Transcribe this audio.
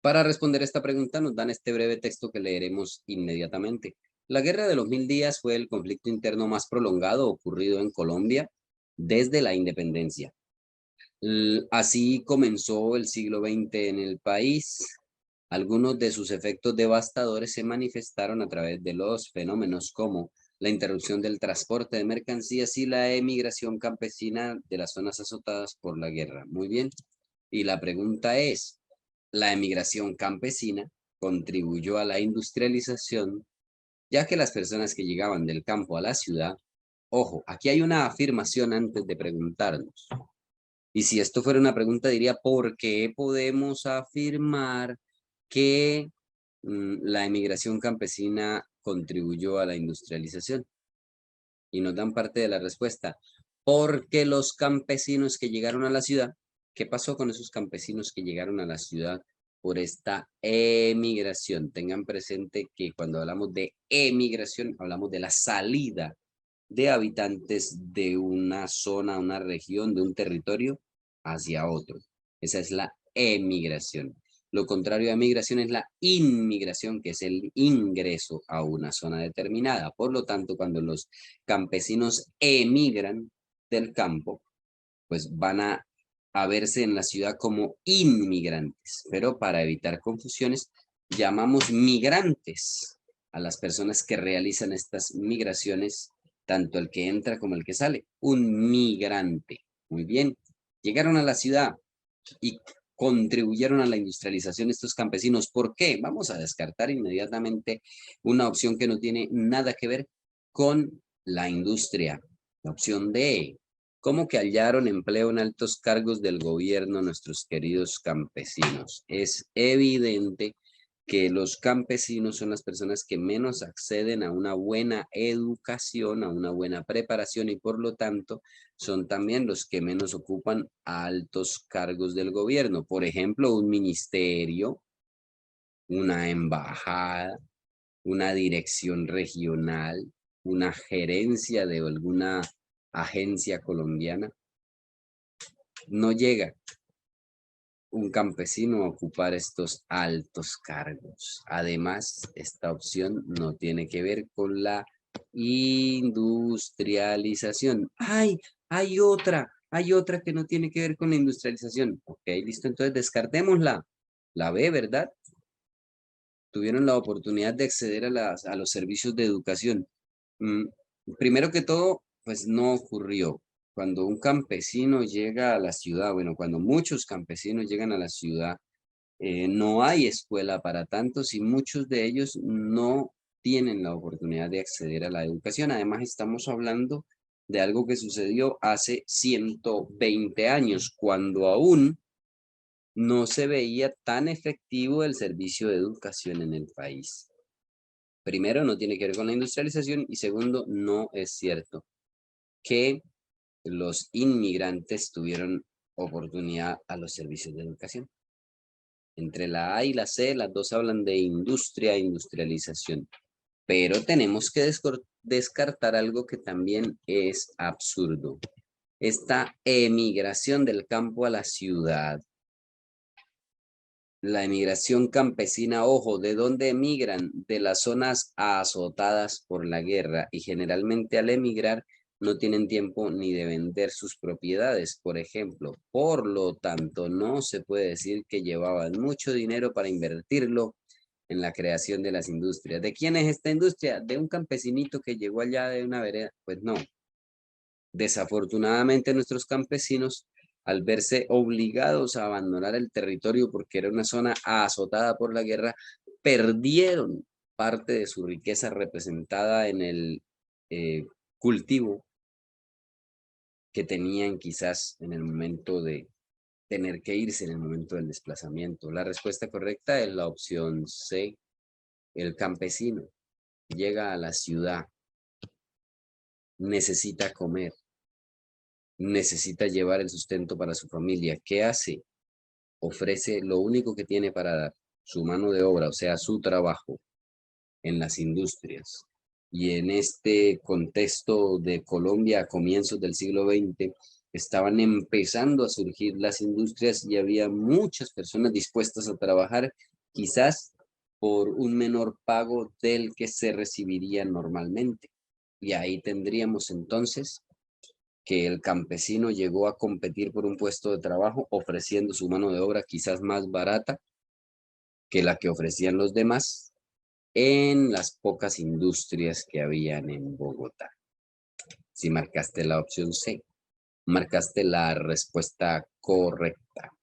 Para responder esta pregunta nos dan este breve texto que leeremos inmediatamente. La Guerra de los 1000 días fue el conflicto interno más prolongado ocurrido en Colombia desde la independencia. Así comenzó el siglo XX en el país. Algunos de sus efectos devastadores se manifestaron a través de los fenómenos como la interrupción del transporte de mercancías y la emigración campesina de las zonas azotadas por la guerra. Muy bien. Y la pregunta es, ¿la emigración campesina contribuyó a la industrialización, ya que las personas que llegaban del campo a la ciudad? Ojo, aquí hay una afirmación antes de preguntarnos. Y si esto fuera una pregunta, diría, ¿por qué podemos afirmar que la emigración campesina contribuyó a la industrialización? Y nos dan parte de la respuesta. Porque los campesinos que llegaron a la ciudad, ¿qué pasó con esos campesinos que llegaron a la ciudad por esta emigración? Tengan presente que cuando hablamos de emigración, hablamos de la salida de habitantes de una zona, una región, de un territorio hacia otro. Esa es la emigración. Lo contrario a migración es la inmigración, que es el ingreso a una zona determinada. Por lo tanto, cuando los campesinos emigran del campo, pues van a verse en la ciudad como inmigrantes. Pero para evitar confusiones, llamamos migrantes a las personas que realizan estas migraciones, tanto el que entra como el que sale. Un migrante. Muy bien. Llegaron a la ciudad y contribuyeron a la industrialización estos campesinos. ¿Por qué? Vamos a descartar inmediatamente una opción que no tiene nada que ver con la industria. La opción D. ¿Cómo que hallaron empleo en altos cargos del gobierno nuestros queridos campesinos? Es evidente que los campesinos son las personas que menos acceden a una buena educación, a una buena preparación y por lo tanto son también los que menos ocupan altos cargos del gobierno. Por ejemplo, un ministerio, una embajada, una dirección regional, una gerencia de alguna agencia colombiana. No llega un campesino a ocupar estos altos cargos. Además, esta opción no tiene que ver con la industrialización. ¡Ay! Hay otra que no tiene que ver con la industrialización. Ok, listo, entonces descartémosla. La B, ¿verdad? Tuvieron la oportunidad de acceder a los servicios de educación. Primero que todo, pues no ocurrió. Cuando un campesino llega a la ciudad, bueno, cuando muchos campesinos llegan a la ciudad, no hay escuela para tantos y muchos de ellos no tienen la oportunidad de acceder a la educación. Además, estamos hablando de algo que sucedió hace 120 años, cuando aún no se veía tan efectivo el servicio de educación en el país. Primero, no tiene que ver con la industrialización y segundo, no es cierto que los inmigrantes tuvieron oportunidad a los servicios de educación. Entre la A y la C, las dos hablan de industria e industrialización. Pero tenemos que descartar algo que también es absurdo. Esta emigración del campo a la ciudad. La emigración campesina, ojo, ¿de dónde emigran? De las zonas azotadas por la guerra y generalmente al emigrar no tienen tiempo ni de vender sus propiedades, por ejemplo. Por lo tanto, no se puede decir que llevaban mucho dinero para invertirlo en la creación de las industrias. ¿De quién es esta industria? ¿De un campesinito que llegó allá de una vereda? Pues no. Desafortunadamente nuestros campesinos, al verse obligados a abandonar el territorio porque era una zona azotada por la guerra, perdieron parte de su riqueza representada en el cultivo que tenían quizás en el momento de tener que irse, en el momento del desplazamiento. La respuesta correcta es la opción C. El campesino llega a la ciudad, necesita comer, necesita llevar el sustento para su familia. ¿Qué hace? Ofrece lo único que tiene para dar, su mano de obra, o sea, su trabajo en las industrias. Y en este contexto de Colombia a comienzos del siglo XX, estaban empezando a surgir las industrias y había muchas personas dispuestas a trabajar quizás por un menor pago del que se recibiría normalmente. Y ahí tendríamos entonces que el campesino llegó a competir por un puesto de trabajo ofreciendo su mano de obra quizás más barata que la que ofrecían los demás en las pocas industrias que habían en Bogotá. Si marcaste la opción C, marcaste la respuesta correcta.